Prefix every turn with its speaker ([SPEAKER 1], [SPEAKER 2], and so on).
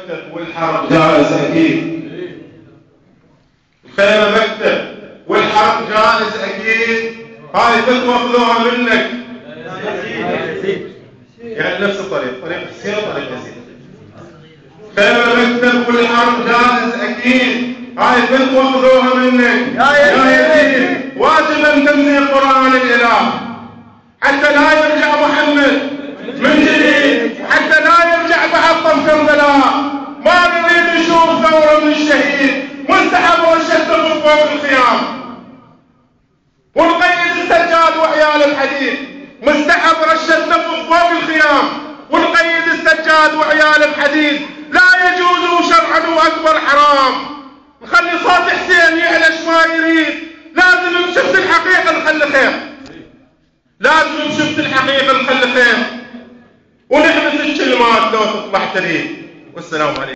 [SPEAKER 1] مكتب والحرب جائز أكيد. الخيمة مكتب والحرب جائز أكيد. هاي فتوى خذوها منك. يعني نفس الطريق، طريق حسين وطريق يزيد. خيمة مكتب والحرب جائز أكيد. هاي فتوى خذوها منك يا يزيد. واجب تنزيل قرآن الإله حتى لا يرجع محمد من جديد، حتى لا يرجع بعطم كربلاء. ما نريد نشوف ثورة من الشهيد. مستحب رشة فوق الخيام ونقيد السجاد وعيال الحديد. مستحب رشة فوق الخيام ونقيد السجاد وعيال الحديد. لا يجوز شرعا واكبر حرام. نخلي صوت حسين يعلش ما يريد. لازم نشوف الحقيقة نخلي خير. لازم نشوف الحقيقة نخلي خير ونحبس الكلمات لو تطلع تريد. والسلام عليكم.